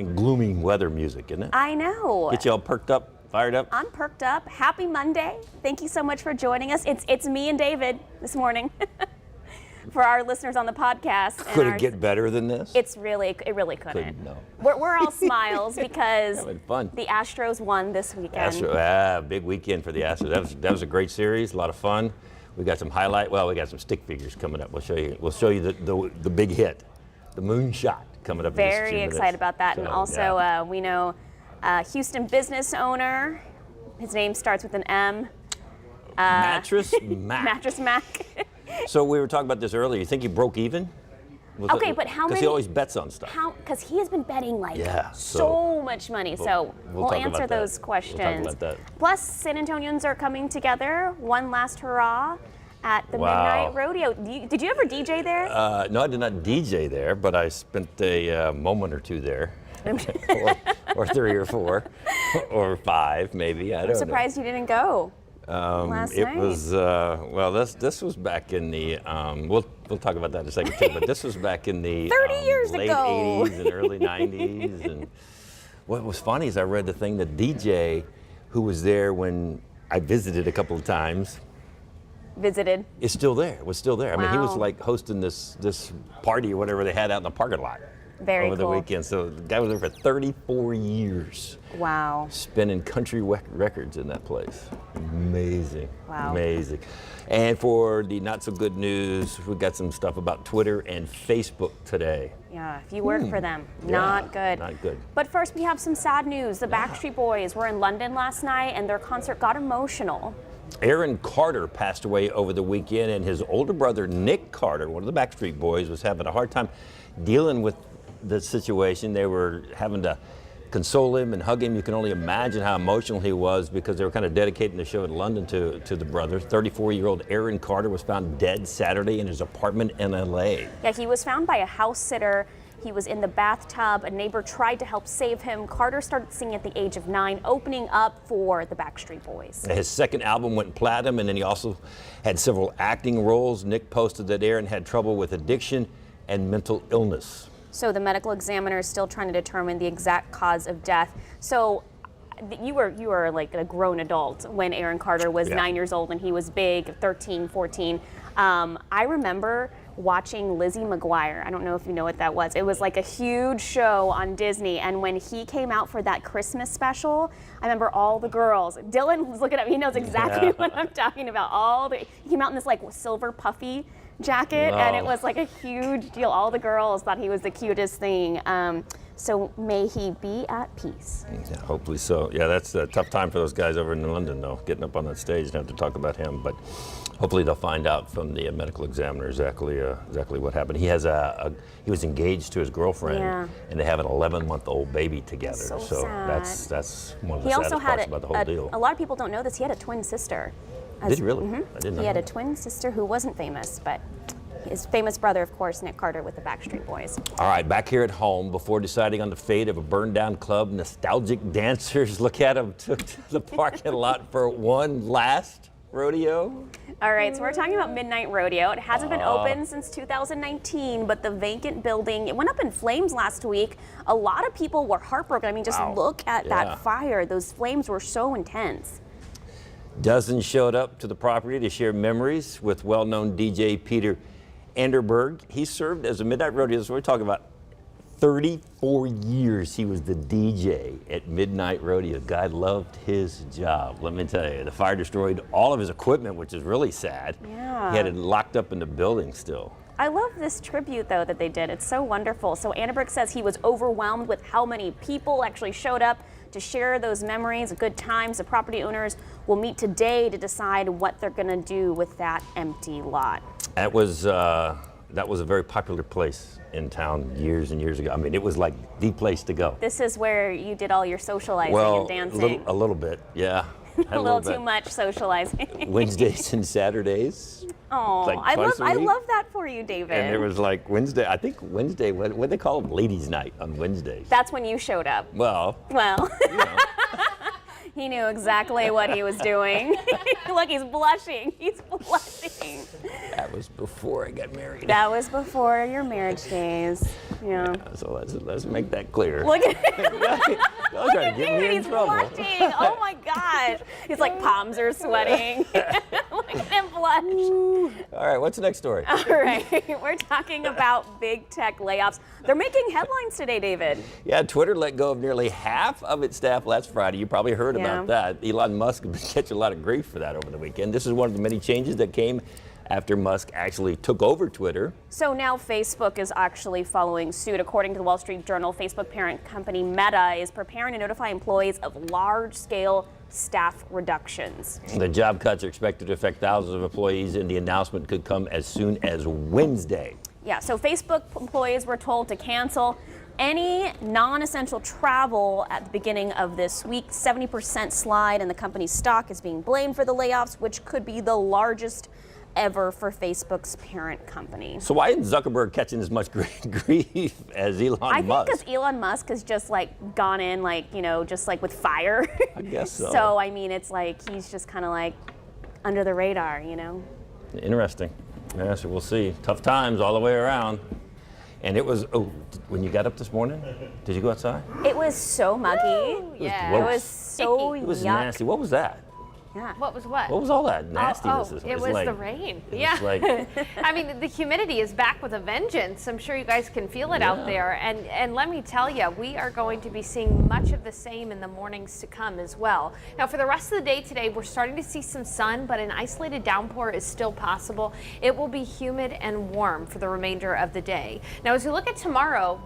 and gloomy weather music, isn't it? I know. Get you all perked up, fired up. I'm perked up. Happy Monday. Thank you so much for joining us. It's me and David this morning. For our listeners on the podcast. Could it get better than this? It really couldn't. No. We're all smiles because Having fun. the Astros won this weekend. Big weekend for the Astros. That was a great series, a lot of fun. We got some we got some stick figures coming up. We'll show you the big hit, the moonshot coming up. Very in just 2 excited minutes. about that. And also we know Houston business owner. His name starts with an M. Mattress Mack. Mattress Mack. So we were talking about this earlier. You think he broke even? Okay, but how many? Because he always bets on stuff. Because he has been betting so so much money. So we'll answer those questions. We'll talk about that. Plus, San Antonians are coming together. One last hurrah at the Midnight Rodeo. Did you ever DJ there? No, I did not DJ there, but I spent a moment or two there. or 3 or 4 or 5 maybe. I'm surprised you didn't go. Last night. Was this was back in the we'll talk about that in a second too, but this was back in the 30 years late ago. 80s and early 90s. And what was funny is I read the thing that DJ who was there when I visited a couple of times was still there. I mean, he was like hosting this party or whatever they had out in the parking lot. Very over the weekend. So the guy was there for 34 years. Wow. Spinning country records in that place. Amazing. Wow. Amazing. And for the not so good news, we got some stuff about Twitter and Facebook today. Yeah, if you work for them, not good. Not good. But first, we have some sad news. The Backstreet Boys were in London last night, and their concert got emotional. Aaron Carter passed away over the weekend, and his older brother, Nick Carter, one of the Backstreet Boys, was having a hard time dealing with the situation. They were having to console him and hug him. You can only imagine how emotional he was because they were kind of dedicating the show in London to the brother. 34-year-old Aaron Carter was found dead Saturday in his apartment in LA. Yeah, he was found by a house sitter. He was in the bathtub. A neighbor tried to help save him. Carter started singing at the age of 9, opening up for the Backstreet Boys. His second album went platinum, and then he also had several acting roles. Nick posted that Aaron had trouble with addiction and mental illness. So the medical examiner is still trying to determine the exact cause of death. So you were like a grown adult when Aaron Carter was 9 years old and he was big, 13, 14. I remember watching Lizzie McGuire. I don't know if you know what that was. It was like a huge show on Disney, and when he came out for that Christmas special, I remember all the girls. Dylan was looking at me, he knows exactly what I'm talking about. He came out in this like silver puffy jacket, and it was like a huge deal. All the girls thought he was the cutest thing. So may he be at peace. Yeah, hopefully so. Yeah, that's a tough time for those guys over in London, though, getting up on that stage and have to talk about him. But hopefully they'll find out from the medical examiner exactly what happened. He was engaged to his girlfriend, and they have an 11-month-old baby together. So sad. That's one of the he saddest also parts had about the whole deal. A lot of people don't know this. He had a twin sister. Did he really? I didn't know. He had a twin sister who wasn't famous, but his famous brother, of course, Nick Carter with the Backstreet Boys. All right, back here at home, before deciding on the fate of a burned-down club, nostalgic dancers look at him took to the parking lot for one last rodeo. All right, so we're talking about Midnight Rodeo. It hasn't been open since 2019, but the vacant building, it went up in flames last week. A lot of people were heartbroken. I mean, just look at that fire. Those flames were so intense. Dozens showed up to the property to share memories with well-known DJ Peter Anderberg. He served as a Midnight Rodeo, so we're talking about 34 years he was the DJ at Midnight Rodeo. Guy loved his job, let me tell you. The fire destroyed all of his equipment, which is really sad. Yeah. He had it locked up in the building still. I love this tribute, though, that they did. It's so wonderful. So Anderberg says he was overwhelmed with how many people actually showed up to share those memories, good times. The property owners will meet today to decide what they're going to do with that empty lot. That was a very popular place in town years and years ago. I mean, it was like the place to go. This is where you did all your socializing and dancing. A little bit, yeah. A little too much socializing. Wednesdays and Saturdays. Oh, like I love that for you, David. And there was like Wednesday, I think Wednesday, what they call it, ladies' night on Wednesdays. That's when you showed up. Well. You know. He knew exactly what he was doing. Look, he's blushing. He's blushing. That was before I got married. That was before your marriage days. Yeah. So let's make that clear. Look at Y'all trying to get me in he's trouble. blushing. Oh my gosh. He's like, palms are sweating. Look at him blush. All right, what's the next story? All right, we're talking about big tech layoffs. They're making headlines today, David. Yeah, Twitter let go of nearly half of its staff last Friday. You probably heard about that. Elon Musk has been catching a lot of grief for that over the weekend. This is one of the many changes that came after Musk actually took over Twitter. So now Facebook is actually following suit. According to the Wall Street Journal, Facebook parent company Meta is preparing to notify employees of large-scale staff reductions. The job cuts are expected to affect thousands of employees, and the announcement could come as soon as Wednesday. Yeah, so Facebook employees were told to cancel any non-essential travel at the beginning of this week. 70% slide in the company's stock is being blamed for the layoffs, which could be the largest ever for Facebook's parent company. So why isn't Zuckerberg catching as much grief as Elon Musk? I think because Elon Musk has just like gone in like, just like with fire. I guess so. So, I mean, it's like he's just kind of like under the radar, Interesting. Yes, we'll see. Tough times all the way around. And it was, when you got up this morning, did you go outside? It was so muggy. Yeah. It was so It was yuck. nasty. What was that? Yeah. What was what? What was all that nastiness? It was the rain. Yeah. Like, I mean, the humidity is back with a vengeance. I'm sure you guys can feel it out there. And let me tell you, we are going to be seeing much of the same in the mornings to come as well. Now, for the rest of the day today, we're starting to see some sun, but an isolated downpour is still possible. It will be humid and warm for the remainder of the day. Now, as we look at tomorrow,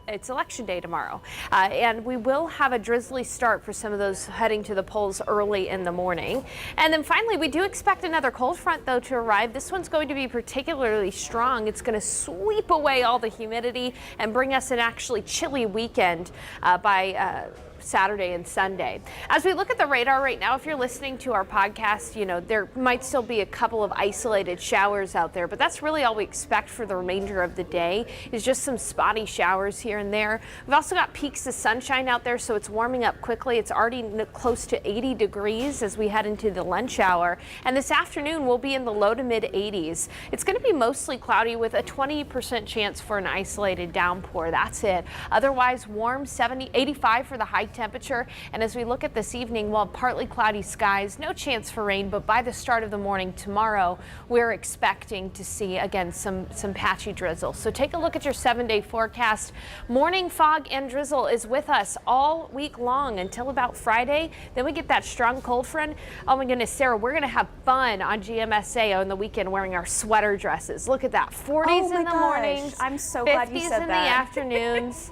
it's election day tomorrow, and we will have a drizzly start for some of those heading to the polls early in the morning. And then finally, we do expect another cold front, though, to arrive. This one's going to be particularly strong. It's going to sweep away all the humidity and bring us an actually chilly weekend by Saturday and Sunday. As we look at the radar right now, if you're listening to our podcast, there might still be a couple of isolated showers out there, but that's really all we expect for the remainder of the day is just some spotty showers here and there. We've also got peaks of sunshine out there, so it's warming up quickly. It's already close to 80 degrees as we head into the lunch hour. And this afternoon, we'll be in the low to mid 80s. It's going to be mostly cloudy with a 20% chance for an isolated downpour. That's it. Otherwise, warm 85 for the high temperature. And as we look at this evening, well, partly cloudy skies, no chance for rain, but by the start of the morning tomorrow, we're expecting to see again some patchy drizzle. So take a look at your 7-day forecast. Morning fog and drizzle is with us all week long until about Friday. Then we get that strong cold front. Oh my goodness, Sarah, we're going to have fun on GMSA on the weekend wearing our sweater dresses. Look at that. 40s in the mornings. I'm so glad you said that. 50s in the afternoons.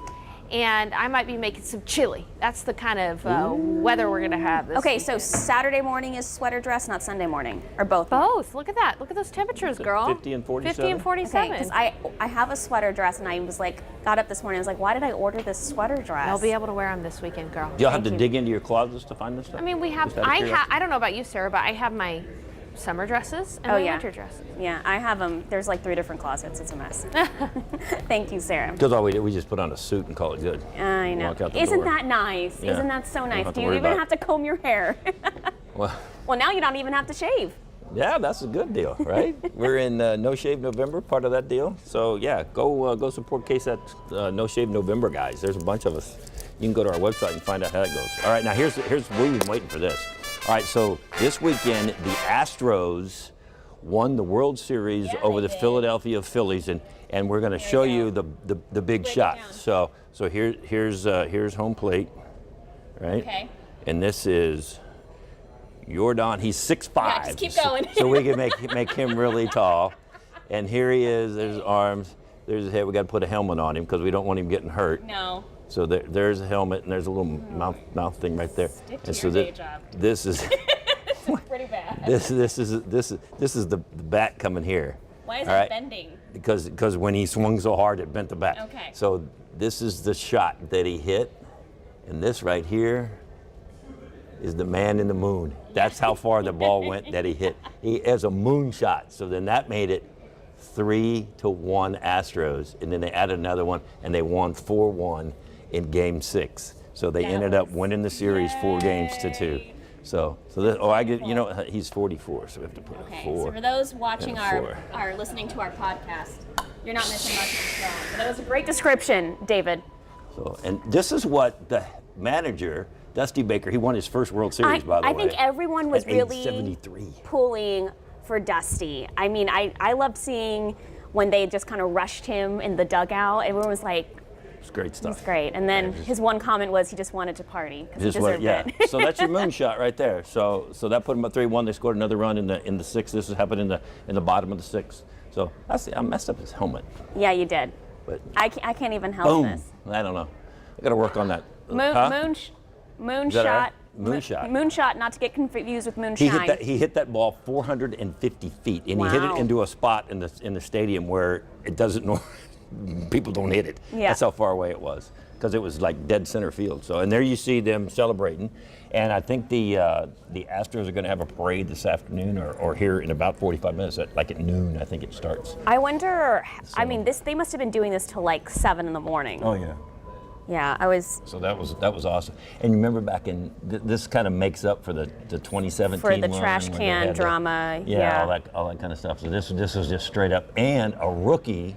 And I might be making some chili. That's the kind of weather we're going to have this Okay, weekend. so Saturday morning is sweater dress, not Sunday morning, or both? Both. Look at that. Look at those temperatures, girl. 50 and 47? 50 and 47. Okay, because I have a sweater dress, and I was like, got up this morning, I was like, why did I order this sweater dress? I'll be able to wear them this weekend, girl. Do y'all have to dig into your closet to find this stuff? I mean, we have, Just out of curiosity? I don't know about you, Sarah, but I have my summer dresses and my winter dresses. Yeah, I have them. There's like 3 different closets. It's a mess. Thank you, Sarah. Because all we do, we just put on a suit and call it good. I know. Walk out the Isn't door. that nice? Yeah. Isn't that so Don't nice? have to Do you worry even about have to comb your hair? Well, Well, now you don't even have to shave. yeah, that's a good deal, right? We're in No Shave November, part of that deal. So yeah, go support KSAT No Shave November, guys. There's a bunch of us. You can go to our website and find out how that goes. All right, now here's we've been waiting for this. All right, so this weekend the Astros won the World Series over the Philadelphia Phillies, and we're going to show you the big shot. So here's home plate, right? Okay. And this is Jordan. He's 6'5". Yeah, just keep going. So we can make him really tall. And here he is. There's his arms. There's his head. We got to put a helmet on him because we don't want him getting hurt. No. So there's a helmet, and there's a little mouth thing right there. Stick to and your so day job. this is. Pretty bad. This is the bat coming here. Why is all it right? bending? Because when he swung so hard, it bent the bat. Okay. So this is the shot that he hit, and this right here is the man in the moon. That's how far the ball went that he hit. He has a moon shot. So then that made it 3-1 Astros, and then they added another one, and they won 4-1 in Game 6. So they ended up winning the series 4-2. So this, I get, he's 44, so we have to put a 4. So for those watching and a 4. our listening to our podcast, You're not missing much of the film. But that was a great description, David. So, and this is what the manager, Dusty Baker, he won his first World Series, by the way. I think everyone was at age really 73. pulling for Dusty. I mean, I loved seeing when they just kind of rushed him in the dugout. Everyone was like, It's great stuff. he's great. And then his one comment was he just wanted to party because he deserved it. So that's your moonshot right there. So that put them up 3-1. They scored another run in the sixth. This happened in the bottom of the sixth. So I messed up his helmet. Yeah, you did. But I can't even help boom. this. I don't know. I got to work on that. Moonshot. Moonshot. Moonshot, not to get confused with moonshine. He hit that ball 450 feet, and he hit it into a spot in the stadium where it doesn't people don't hit it. Yeah. That's how far away it was, because it was like dead center field. So, and there you see them celebrating, and I think the Astros are going to have a parade this afternoon, or here in about 45 minutes, at noon. I think it starts. I wonder. I mean, they must have been doing this till like 7 in the morning. Oh yeah. Yeah, I was. So that was awesome. And you remember back in this kind of makes up for the 2017 For the one trash when they can had drama. all that kind of stuff. So this was just straight up, and a rookie,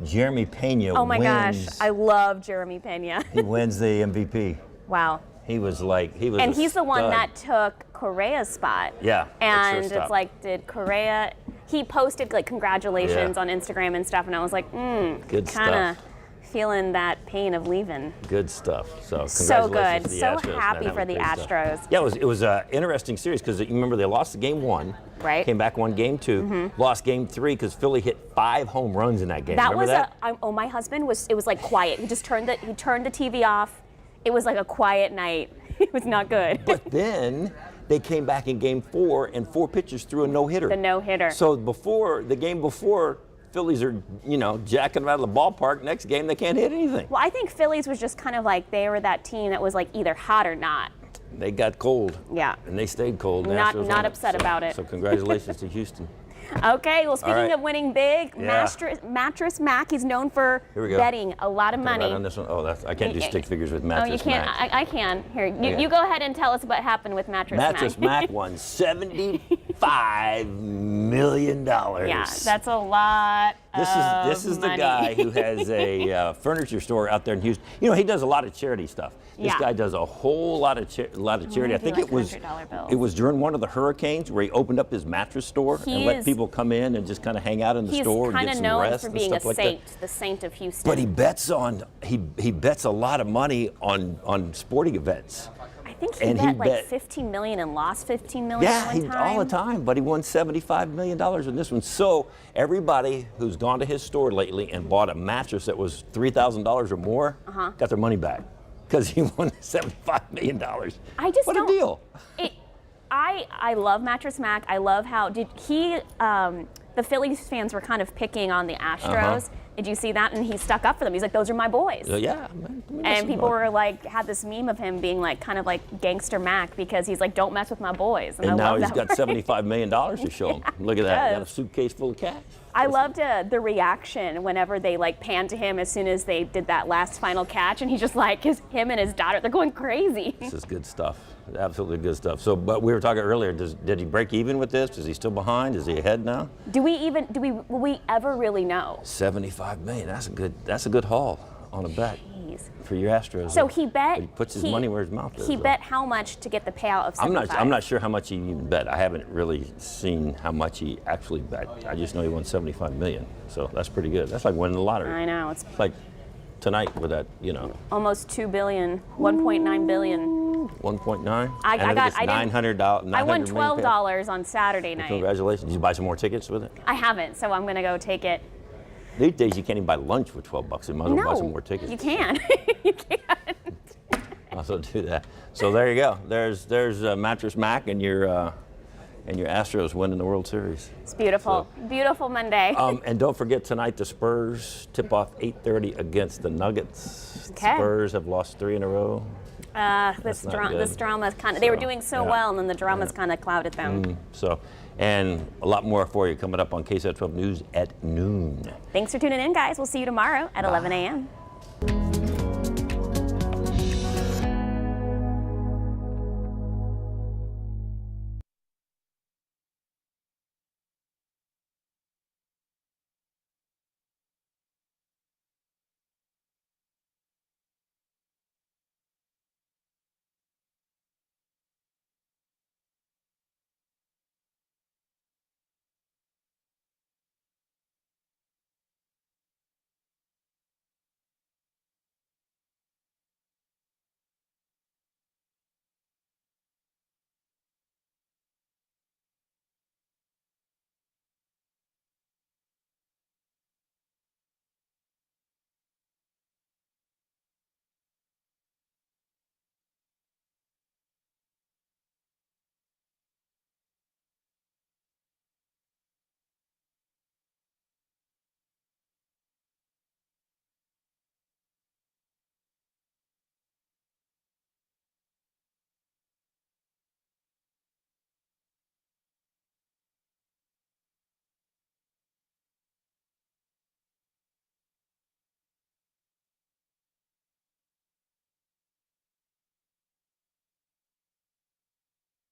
Jeremy Pena. Oh my gosh, I love Jeremy Pena. He wins the MVP. Wow. He was. And he's the one stud. that took Correa's spot. Yeah. And it's it's like, did Correa? He posted like congratulations on Instagram and stuff, and I was like, good kind of stuff. feeling that pain of leaving. Good stuff. So So congratulations good. to the So Astros. happy That for was the great stuff. Astros. Yeah, it was an interesting series because you remember they lost the game 1. Right. Came back, won game 2. Lost game 3 because Philly hit 5 home runs in that game. That remember was that? my husband was. It was like quiet. He turned the TV off. It was like a quiet night. It was not good. But then they came back in game 4 and 4 pitchers threw a no-hitter. The no-hitter. So the game before, Phillies are, jacking them out of the ballpark. Next game, they can't hit anything. Well, I think Phillies was just kind of like they were that team that was like either hot or not. They got cold. Yeah. And they stayed cold. The Not Astros won it. upset about it. So congratulations to Houston. Okay, well, speaking of winning big, Yeah. Mattress Mack, he's known for Here we go. betting a lot of money. Right on this one. Oh, I can't do stick figures with Mattress Oh, you can't? Mack. I can. Here, you go ahead and tell us what happened with Mattress Mack. Mattress Mack won $75 million. Yeah, that's a lot. This is the money. guy who has a furniture store out there in Houston. He does a lot of charity stuff. This guy does a whole lot of charity. I think like it was $100 bills. it was during one of the hurricanes where he opened up his mattress store and let people come in and just kind of hang out in the store and get some He's kind of known rest for and being a stuff like saint, that. the saint of Houston. But he bets a lot of money on sporting events. I think he bet like $15 million and lost $15 million one time. All the time, but he won $75 million in this one. So everybody who's gone to his store lately and bought a mattress that was $3,000 or more got their money back because he won $75 million. What a deal. I love Mattress Mack. I love how the Phillies fans were kind of picking on the Astros. Did you see that? And he stuck up for them. He's like, those are my boys. Yeah. And people were like, had this meme of him being like, kind of like gangster Mac because he's like, don't mess with my boys. And I now love he's that got part. $75 million to show him. Look at that. He got a suitcase full of cash. I loved the reaction whenever they like panned to him as soon as they did that last final catch, and he just like him and his daughter, they're going crazy. This is good stuff. Absolutely good stuff. So, but we were talking earlier. Did he break even with this? Is he still behind? Is he ahead now? Will we ever really know? $75 million. That's a good haul on a bet for your Astros. So he bet. But he puts his money where his mouth is. He bet how much to get the payout of 75? I'm not sure how much he even bet. I haven't really seen how much he actually bet. I just know he won $75 million. So that's pretty good. That's like winning the lottery. I know. It's like tonight with that, almost $2 billion, $1.9 billion. 1.9. I won $12 on Saturday night. Congratulations. Did you buy some more tickets with it? I haven't, so I'm going to go take it. These days you can't even buy lunch for $12. You might as well buy some more tickets. You can. You can. Also do that. So there you go. There's Mattress Mack and your Astros winning the World Series. It's beautiful. So, beautiful Monday. And don't forget tonight the Spurs tip off 8:30 against the Nuggets. Okay. Spurs have lost 3 in a row. This drama's kind of, they were doing so well, and then the drama's kind of clouded them. And a lot more for you coming up on KSAT 12 News at noon. Thanks for tuning in, guys. We'll see you tomorrow at 11 a.m.